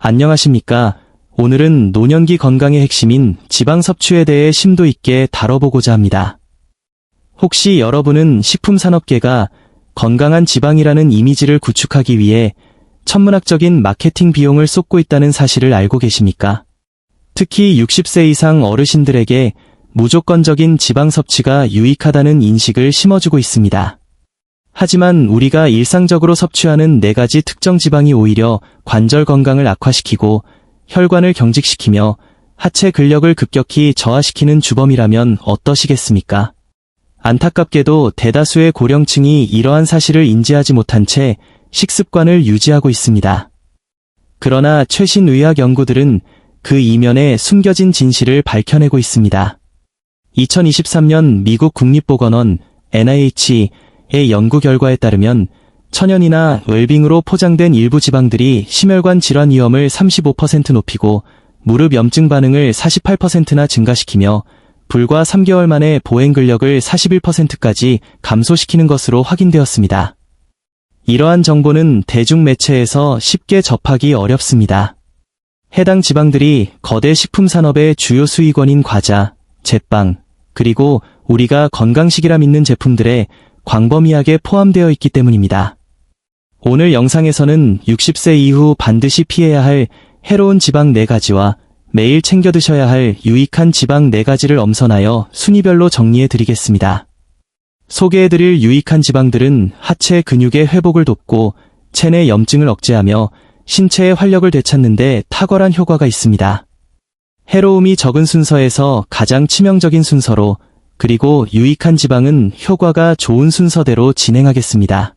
안녕하십니까. 오늘은 노년기 건강의 핵심인 지방 섭취에 대해 심도 있게 다뤄보고자 합니다. 혹시 여러분은 식품산업계가 건강한 지방이라는 이미지를 구축하기 위해 천문학적인 마케팅 비용을 쏟고 있다는 사실을 알고 계십니까? 특히 60세 이상 어르신들에게 무조건적인 지방 섭취가 유익하다는 인식을 심어주고 있습니다. 하지만 우리가 일상적으로 섭취하는 4가지 특정 지방이 오히려 관절 건강을 악화시키고 혈관을 경직시키며 하체 근력을 급격히 저하시키는 주범이라면 어떠시겠습니까? 안타깝게도 대다수의 고령층이 이러한 사실을 인지하지 못한 채 식습관을 유지하고 있습니다. 그러나 최신 의학 연구들은 그 이면에 숨겨진 진실을 밝혀내고 있습니다. 2023년 미국 국립보건원 NIH의 연구 결과에 따르면 천연이나 웰빙으로 포장된 일부 지방들이 심혈관 질환 위험을 35% 높이고 무릎 염증 반응을 48%나 증가시키며 불과 3개월 만에 보행 근력을 41%까지 감소시키는 것으로 확인되었습니다. 이러한 정보는 대중매체에서 쉽게 접하기 어렵습니다. 해당 지방들이 거대 식품산업의 주요 수익원인 과자, 제빵, 그리고 우리가 건강식이라 믿는 제품들에 광범위하게 포함되어 있기 때문입니다. 오늘 영상에서는 60세 이후 반드시 피해야 할 해로운 지방 4가지와 매일 챙겨 드셔야 할 유익한 지방 4가지를 엄선하여 순위별로 정리해드리겠습니다. 소개해드릴 유익한 지방들은 하체 근육의 회복을 돕고 체내 염증을 억제하며 신체의 활력을 되찾는 데 탁월한 효과가 있습니다. 해로움이 적은 순서에서 가장 치명적인 순서로, 그리고 유익한 지방은 효과가 좋은 순서대로 진행하겠습니다.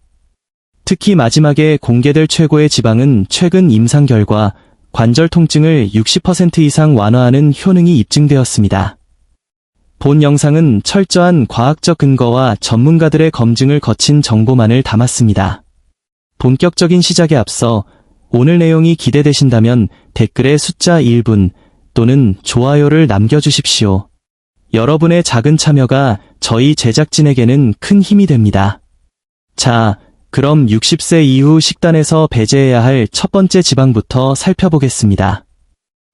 특히 마지막에 공개될 최고의 지방은 최근 임상 결과 관절 통증을 60% 이상 완화하는 효능이 입증되었습니다. 본 영상은 철저한 과학적 근거와 전문가들의 검증을 거친 정보만을 담았습니다. 본격적인 시작에 앞서 오늘 내용이 기대되신다면 댓글에 숫자 1분 또는 좋아요를 남겨주십시오. 여러분의 작은 참여가 저희 제작진에게는 큰 힘이 됩니다. 자, 그럼 60세 이후 식단에서 배제해야 할 첫 번째 지방부터 살펴보겠습니다.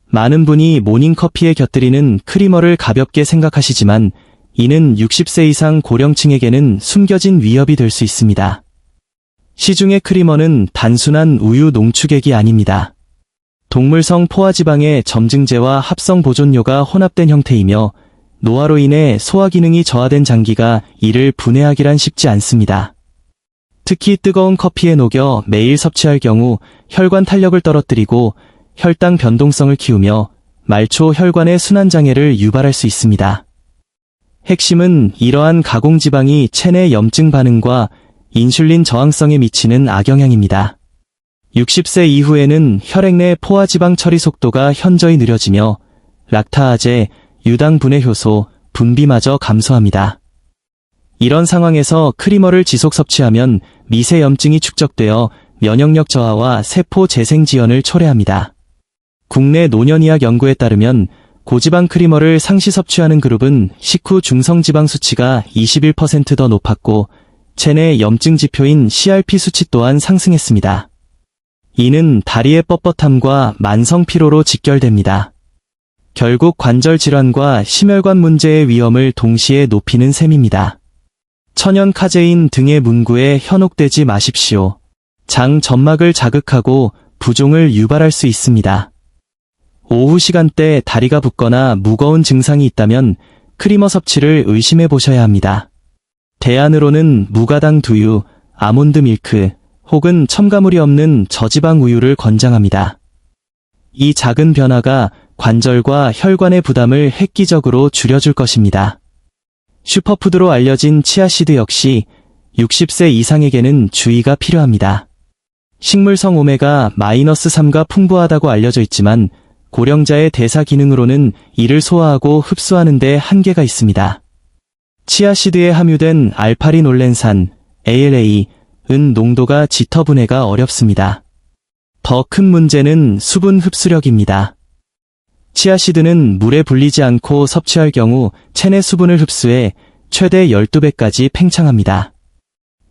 많은 분이 모닝커피에 곁들이는 크리머를 가볍게 생각하시지만 이는 60세 이상 고령층에게는 숨겨진 위협이 될 수 있습니다. 시중의 크리머는 단순한 우유 농축액이 아닙니다. 동물성 포화지방의 점증제와 합성 보존료가 혼합된 형태이며 노화로 인해 소화 기능이 저하된 장기가 이를 분해하기란 쉽지 않습니다. 특히 뜨거운 커피에 녹여 매일 섭취할 경우 혈관 탄력을 떨어뜨리고 혈당 변동성을 키우며 말초 혈관의 순환장애를 유발할 수 있습니다. 핵심은 이러한 가공지방이 체내 염증 반응과 인슐린 저항성에 미치는 악영향입니다. 60세 이후에는 혈액 내 포화지방 처리 속도가 현저히 느려지며 락타아제, 유당 분해 효소, 분비마저 감소합니다. 이런 상황에서 크리머를 지속 섭취하면 미세 염증이 축적되어 면역력 저하와 세포 재생 지연을 초래합니다. 국내 노년의학 연구에 따르면 고지방 크리머를 상시 섭취하는 그룹은 식후 중성지방 수치가 21% 더 높았고 체내 염증 지표인 CRP 수치 또한 상승했습니다. 이는 다리의 뻣뻣함과 만성 피로로 직결됩니다. 결국 관절 질환과 심혈관 문제의 위험을 동시에 높이는 셈입니다. 천연 카제인 등의 문구에 현혹되지 마십시오. 장 점막을 자극하고 부종을 유발할 수 있습니다. 오후 시간대 다리가 붓거나 무거운 증상이 있다면 크리머 섭취를 의심해 보셔야 합니다. 대안으로는 무가당 두유, 아몬드 밀크, 혹은 첨가물이 없는 저지방 우유를 권장합니다. 이 작은 변화가 관절과 혈관의 부담을 획기적으로 줄여줄 것입니다. 슈퍼푸드로 알려진 치아씨드 역시 60세 이상에게는 주의가 필요합니다. 식물성 오메가-3가 풍부하다고 알려져 있지만 고령자의 대사 기능으로는 이를 소화하고 흡수하는 데 한계가 있습니다. 치아씨드에 함유된 알파리놀렌산, ALA,은 농도가 짙어 분해가 어렵습니다. 더 큰 문제는 수분 흡수력입니다. 치아씨드는 물에 불리지 않고 섭취할 경우 체내 수분을 흡수해 최대 12배까지 팽창합니다.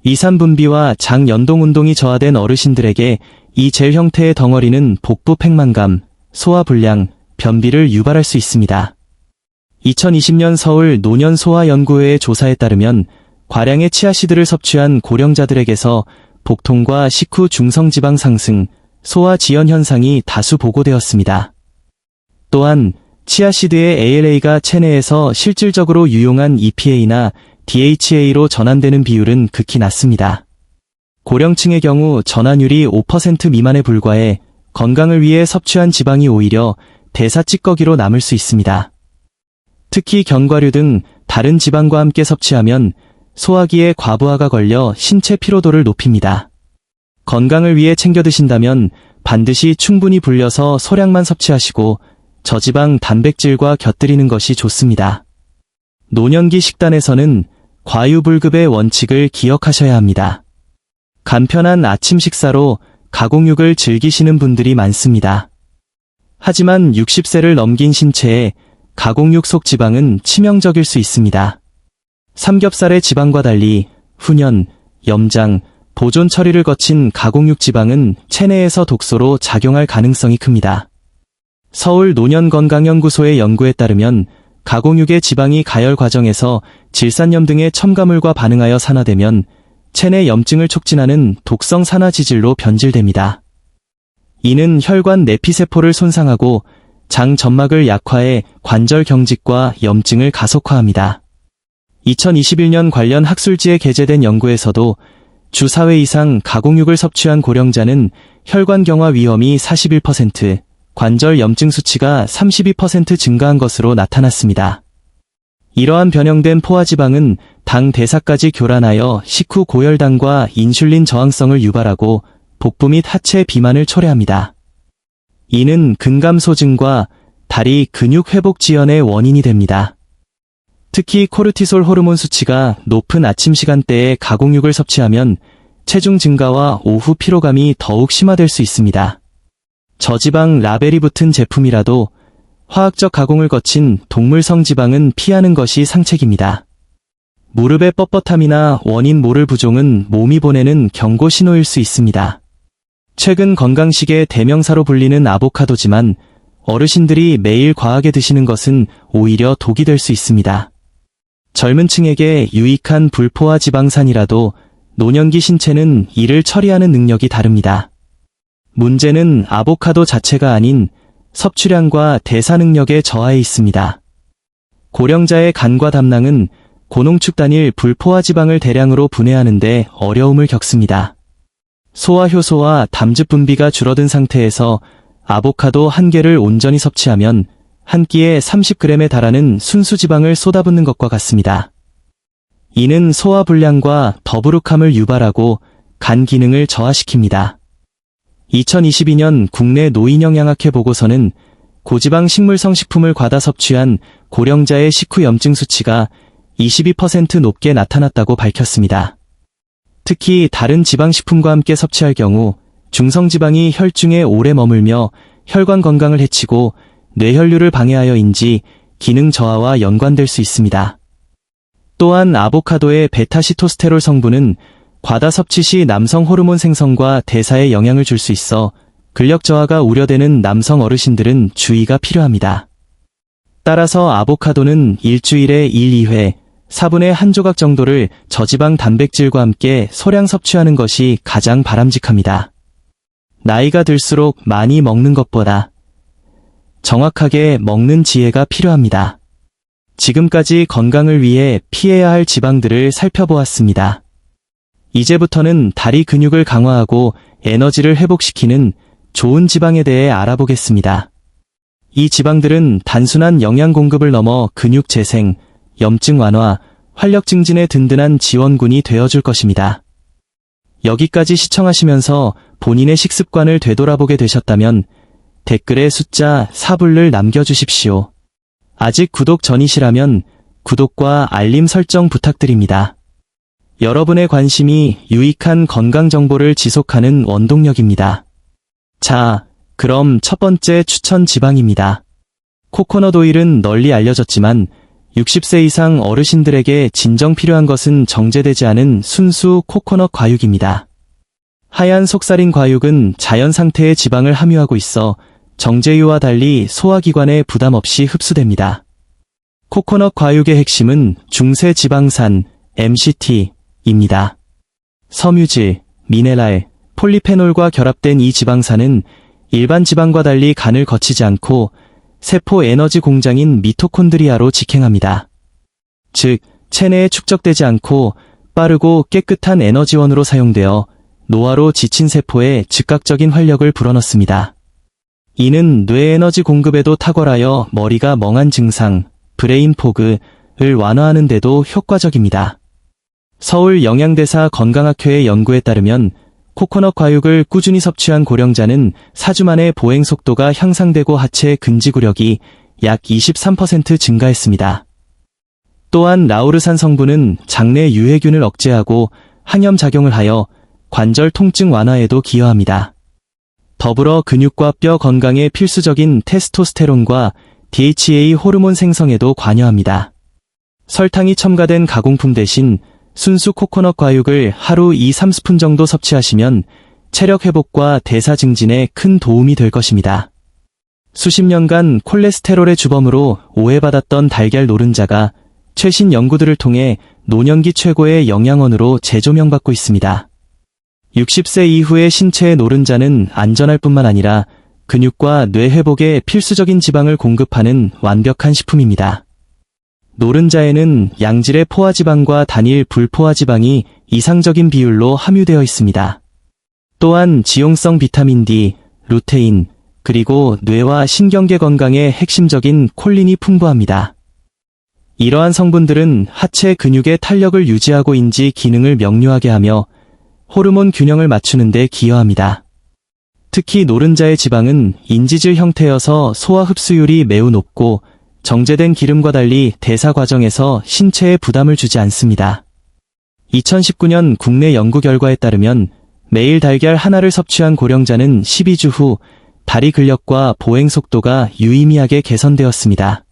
이산 분비와 장 연동 운동이 저하된 어르신들에게 이 젤 형태의 덩어리는 복부 팽만감, 소화 불량, 변비를 유발할 수 있습니다. 2020년 서울 노년소아연구회의 조사에 따르면 과량의 치아시드를 섭취한 고령자들에게서 복통과 식후 중성지방 상승, 소화 지연 현상이 다수 보고되었습니다. 또한 치아시드의 ALA가 체내에서 실질적으로 유용한 EPA나 DHA로 전환되는 비율은 극히 낮습니다. 고령층의 경우 전환율이 5% 미만에 불과해 건강을 위해 섭취한 지방이 오히려 대사 찌꺼기로 남을 수 있습니다. 특히 견과류 등 다른 지방과 함께 섭취하면 소화기에 과부하가 걸려 신체 피로도를 높입니다. 건강을 위해 챙겨 드신다면 반드시 충분히 불려서 소량만 섭취하시고 저지방 단백질과 곁들이는 것이 좋습니다. 노년기 식단에서는 과유불급의 원칙을 기억하셔야 합니다. 간편한 아침 식사로 가공육을 즐기시는 분들이 많습니다. 하지만 60세를 넘긴 신체에 가공육 속 지방은 치명적일 수 있습니다. 삼겹살의 지방과 달리 훈연, 염장, 보존 처리를 거친 가공육 지방은 체내에서 독소로 작용할 가능성이 큽니다. 서울 노년건강연구소의 연구에 따르면 가공육의 지방이 가열 과정에서 질산염 등의 첨가물과 반응하여 산화되면 체내 염증을 촉진하는 독성 산화지질로 변질됩니다. 이는 혈관 내피세포를 손상하고 장 점막을 약화해 관절 경직과 염증을 가속화합니다. 2021년 관련 학술지에 게재된 연구에서도 주 4회 이상 가공육을 섭취한 고령자는 혈관 경화 위험이 41%, 관절 염증 수치가 32% 증가한 것으로 나타났습니다. 이러한 변형된 포화지방은 당 대사까지 교란하여 식후 고혈당과 인슐린 저항성을 유발하고 복부 및 하체 비만을 초래합니다. 이는 근감소증과 다리 근육 회복 지연의 원인이 됩니다. 특히 코르티솔 호르몬 수치가 높은 아침 시간대에 가공육을 섭취하면 체중 증가와 오후 피로감이 더욱 심화될 수 있습니다. 저지방 라벨이 붙은 제품이라도 화학적 가공을 거친 동물성 지방은 피하는 것이 상책입니다. 무릎의 뻣뻣함이나 원인 모를 부종은 몸이 보내는 경고 신호일 수 있습니다. 최근 건강식의 대명사로 불리는 아보카도지만 어르신들이 매일 과하게 드시는 것은 오히려 독이 될 수 있습니다. 젊은 층에게 유익한 불포화 지방산이라도 노년기 신체는 이를 처리하는 능력이 다릅니다. 문제는 아보카도 자체가 아닌 섭취량과 대사 능력의 저하에 있습니다. 고령자의 간과 담낭은 고농축 단일 불포화 지방을 대량으로 분해하는데 어려움을 겪습니다. 소화 효소와 담즙 분비가 줄어든 상태에서 아보카도 한 개를 온전히 섭취하면 한 끼에 30g에 달하는 순수 지방을 쏟아붓는 것과 같습니다. 이는 소화 불량과 더부룩함을 유발하고 간 기능을 저하시킵니다. 2022년 국내 노인영양학회 보고서는 고지방 식물성 식품을 과다 섭취한 고령자의 식후 염증 수치가 22% 높게 나타났다고 밝혔습니다. 특히 다른 지방식품과 함께 섭취할 경우 중성지방이 혈중에 오래 머물며 혈관 건강을 해치고 뇌혈류를 방해하여인지 기능 저하와 연관될 수 있습니다. 또한 아보카도의 베타시토스테롤 성분은 과다 섭취 시 남성 호르몬 생성과 대사에 영향을 줄 수 있어 근력 저하가 우려되는 남성 어르신들은 주의가 필요합니다. 따라서 아보카도는 일주일에 1, 2회, 4분의 1 조각 정도를 저지방 단백질과 함께 소량 섭취하는 것이 가장 바람직합니다. 나이가 들수록 많이 먹는 것보다 정확하게 먹는 지혜가 필요합니다. 지금까지 건강을 위해 피해야 할 지방들을 살펴보았습니다. 이제부터는 다리 근육을 강화하고 에너지를 회복시키는 좋은 지방에 대해 알아보겠습니다. 이 지방들은 단순한 영양 공급을 넘어 근육 재생, 염증 완화, 활력 증진에 든든한 지원군이 되어줄 것입니다. 여기까지 시청하시면서 본인의 식습관을 되돌아보게 되셨다면 댓글에 숫자 4불을 남겨주십시오. 아직 구독 전이시라면 구독과 알림 설정 부탁드립니다. 여러분의 관심이 유익한 건강 정보를 지속하는 원동력입니다. 자, 그럼 첫 번째 추천 지방입니다. 코코넛 오일은 널리 알려졌지만 60세 이상 어르신들에게 진정 필요한 것은 정제되지 않은 순수 코코넛 과육입니다. 하얀 속살인 과육은 자연 상태의 지방을 함유하고 있어 정제유와 달리 소화기관에 부담 없이 흡수됩니다. 코코넛 과육의 핵심은 중세 지방산, MCT입니다. 섬유질, 미네랄, 폴리페놀과 결합된 이 지방산은 일반 지방과 달리 간을 거치지 않고 세포 에너지 공장인 미토콘드리아로 직행합니다. 즉, 체내에 축적되지 않고 빠르고 깨끗한 에너지원으로 사용되어 노화로 지친 세포에 즉각적인 활력을 불어넣습니다. 이는 뇌 에너지 공급에도 탁월하여 머리가 멍한 증상, 브레인 포그를 완화하는 데도 효과적입니다. 서울 영양대사 건강학회의 연구에 따르면 코코넛 과육을 꾸준히 섭취한 고령자는 4주 만에 보행 속도가 향상되고 하체 근지구력이 약 23% 증가했습니다. 또한 라우르산 성분은 장내 유해균을 억제하고 항염 작용을 하여 관절 통증 완화에도 기여합니다. 더불어 근육과 뼈 건강에 필수적인 테스토스테론과 DHA 호르몬 생성에도 관여합니다. 설탕이 첨가된 가공품 대신 순수 코코넛 과육을 하루 2-3스푼 정도 섭취하시면 체력 회복과 대사 증진에 큰 도움이 될 것입니다. 수십 년간 콜레스테롤의 주범으로 오해받았던 달걀 노른자가 최신 연구들을 통해 노년기 최고의 영양원으로 재조명받고 있습니다. 60세 이후의 신체의 노른자는 안전할 뿐만 아니라 근육과 뇌 회복에 필수적인 지방을 공급하는 완벽한 식품입니다. 노른자에는 양질의 포화지방과 단일 불포화지방이 이상적인 비율로 함유되어 있습니다. 또한 지용성 비타민 D, 루테인, 그리고 뇌와 신경계 건강에 핵심적인 콜린이 풍부합니다. 이러한 성분들은 하체 근육의 탄력을 유지하고 인지 기능을 명료하게 하며 호르몬 균형을 맞추는 데 기여합니다. 특히 노른자의 지방은 인지질 형태여서 소화 흡수율이 매우 높고 정제된 기름과 달리 대사 과정에서 신체에 부담을 주지 않습니다. 2019년 국내 연구 결과에 따르면 매일 달걀 하나를 섭취한 고령자는 12주 후 다리 근력과 보행 속도가 유의미하게 개선되었습니다.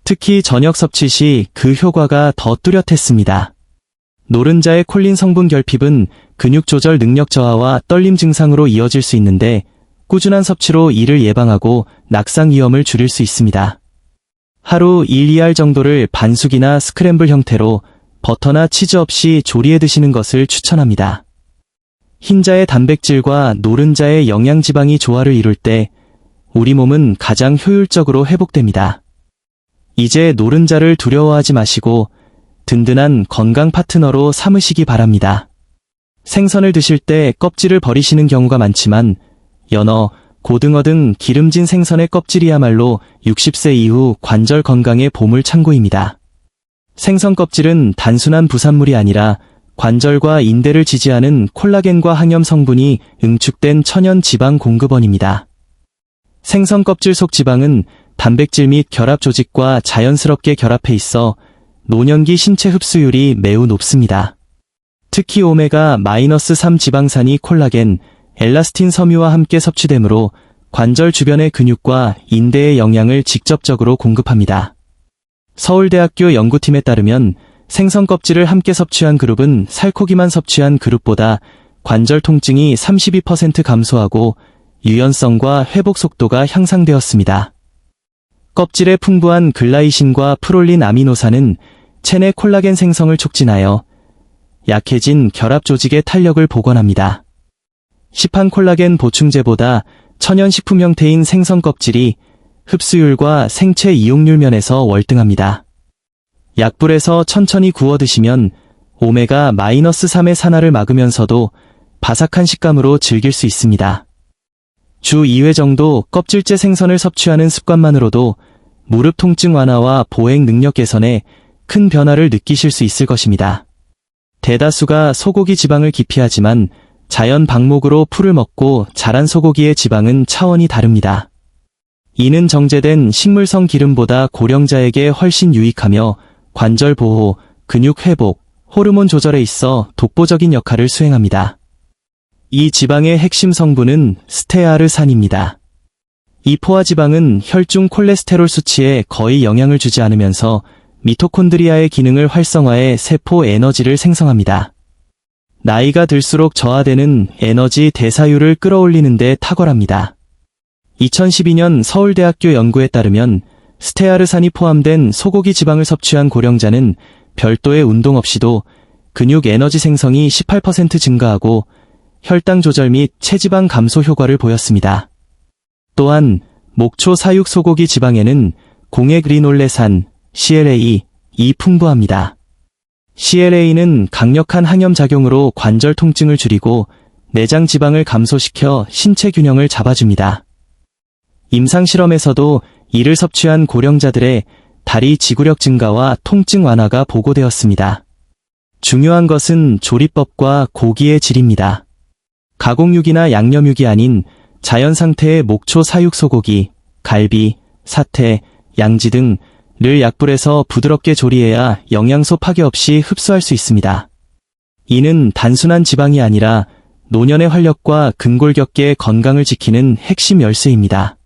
특히 저녁 섭취 시 그 효과가 더 뚜렷했습니다. 노른자의 콜린 성분 결핍은 근육 조절 능력 저하와 떨림 증상으로 이어질 수 있는데 꾸준한 섭취로 이를 예방하고 낙상 위험을 줄일 수 있습니다. 하루 1-2알 정도를 반숙이나 스크램블 형태로 버터나 치즈 없이 조리해 드시는 것을 추천합니다. 흰자의 단백질과 노른자의 영양지방이 조화를 이룰 때 우리 몸은 가장 효율적으로 회복됩니다. 이제 노른자를 두려워하지 마시고 든든한 건강 파트너로 삼으시기 바랍니다. 생선을 드실 때 껍질을 버리시는 경우가 많지만 연어, 고등어 등 기름진 생선의 껍질이야말로 60세 이후 관절 건강의 보물창고입니다. 생선 껍질은 단순한 부산물이 아니라 관절과 인대를 지지하는 콜라겐과 항염 성분이 응축된 천연 지방 공급원입니다. 생선 껍질 속 지방은 단백질 및 결합 조직과 자연스럽게 결합해 있어 노년기 신체 흡수율이 매우 높습니다. 특히 오메가-3 지방산이 콜라겐, 엘라스틴 섬유와 함께 섭취되므로 관절 주변의 근육과 인대의 영양을 직접적으로 공급합니다. 서울대학교 연구팀에 따르면 생선 껍질을 함께 섭취한 그룹은 살코기만 섭취한 그룹보다 관절 통증이 32% 감소하고 유연성과 회복 속도가 향상되었습니다. 껍질에 풍부한 글라이신과 프롤린 아미노산은 체내 콜라겐 생성을 촉진하여 약해진 결합 조직의 탄력을 복원합니다. 시판 콜라겐 보충제보다 천연식품 형태인 생선 껍질이 흡수율과 생체 이용률 면에서 월등합니다. 약불에서 천천히 구워 드시면 오메가-3의 산화를 막으면서도 바삭한 식감으로 즐길 수 있습니다. 주 2회 정도 껍질째 생선을 섭취하는 습관만으로도 무릎 통증 완화와 보행 능력 개선에 큰 변화를 느끼실 수 있을 것입니다. 대다수가 소고기 지방을 기피하지만 자연 방목으로 풀을 먹고 자란 소고기의 지방은 차원이 다릅니다. 이는 정제된 식물성 기름보다 고령자에게 훨씬 유익하며 관절 보호, 근육 회복, 호르몬 조절에 있어 독보적인 역할을 수행합니다. 이 지방의 핵심 성분은 스테아르산입니다. 이 포화지방은 혈중 콜레스테롤 수치에 거의 영향을 주지 않으면서 미토콘드리아의 기능을 활성화해 세포 에너지를 생성합니다. 나이가 들수록 저하되는 에너지 대사율을 끌어올리는 데 탁월합니다. 2012년 서울대학교 연구에 따르면 스테아르산이 포함된 소고기 지방을 섭취한 고령자는 별도의 운동 없이도 근육 에너지 생성이 18% 증가하고 혈당 조절 및 체지방 감소 효과를 보였습니다. 또한 목초 사육 소고기 지방에는 공액 리놀레산, CLA, 이 풍부합니다. CLA는 강력한 항염 작용으로 관절 통증을 줄이고 내장 지방을 감소시켜 신체 균형을 잡아줍니다. 임상 실험에서도 이를 섭취한 고령자들의 다리 지구력 증가와 통증 완화가 보고되었습니다. 중요한 것은 조리법과 고기의 질입니다. 가공육이나 양념육이 아닌 자연 상태의 목초 사육 소고기, 갈비, 사태, 양지 등을 약불에서 부드럽게 조리해야 영양소 파괴 없이 흡수할 수 있습니다. 이는 단순한 지방이 아니라 노년의 활력과 근골격계의 건강을 지키는 핵심 열쇠입니다.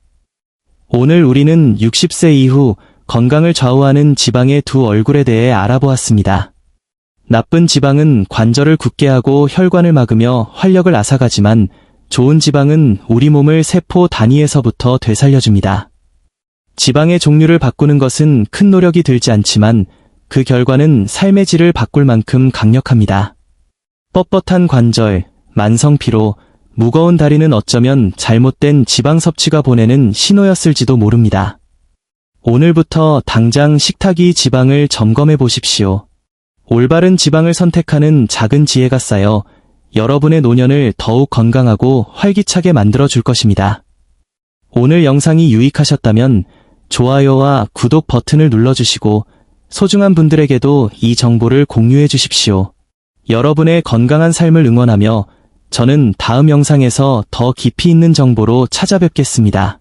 오늘 우리는 60세 이후 건강을 좌우하는 지방의 두 얼굴에 대해 알아보았습니다. 나쁜 지방은 관절을 굳게 하고 혈관을 막으며 활력을 앗아가지만 좋은 지방은 우리 몸을 세포 단위에서부터 되살려줍니다. 지방의 종류를 바꾸는 것은 큰 노력이 들지 않지만 그 결과는 삶의 질을 바꿀 만큼 강력합니다. 뻣뻣한 관절, 만성 피로, 무거운 다리는 어쩌면 잘못된 지방 섭취가 보내는 신호였을지도 모릅니다. 오늘부터 당장 식탁이 지방을 점검해 보십시오. 올바른 지방을 선택하는 작은 지혜가 쌓여 여러분의 노년을 더욱 건강하고 활기차게 만들어 줄 것입니다. 오늘 영상이 유익하셨다면 좋아요와 구독 버튼을 눌러주시고 소중한 분들에게도 이 정보를 공유해 주십시오. 여러분의 건강한 삶을 응원하며 저는 다음 영상에서 더 깊이 있는 정보로 찾아뵙겠습니다.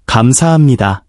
감사합니다.